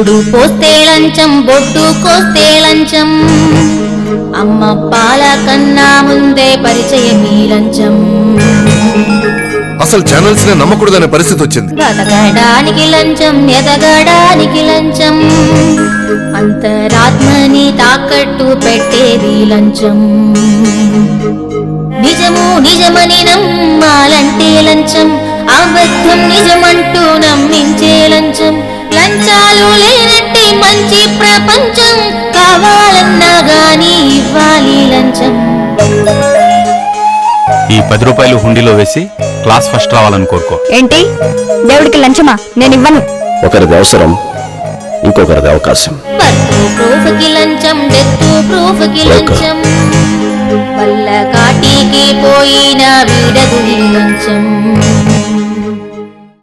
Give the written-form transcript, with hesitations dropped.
పాలు పోస్తే లంచం, బొట్టు కోస్తే లంచం, అమ్మ పాల కన్నా ముందే పరిచయమీ లంచం. అసలు ఛానల్స్ నే నమ్మకూడదనే పరిస్థితి వచ్చింది. బతకడానికి లంచం, ఎదగడానికి లంచం, అంతరాత్మని తాకట్టు పెట్టేది లంచం. నిజము నిజమని నమ్మాలంటే లంచం, అబద్ధం నిజమంటూ నమ్మించే లంచం. లంచాలు లేనట్టే మంచి ప్రపంచం, కావాలన్నా గానీ ఇవ్వాలి లంచం. ఈ 10 రూపాయలు హుండీలో వేసి క్లాస్ ఫస్ట్ రావాలని కోరుకో. ఏంటి దేవుడికి లంచమా? నేను ఇవ్వను. ఒకరిది అవసరం, ఇంకొకరిది అవకాశం. బర్త్ ప్రూఫ్ కి లంచం, డెత్ ప్రూఫ్ కి లంచం, వల్ల కాటికి పోయిన వీడదు లంచం.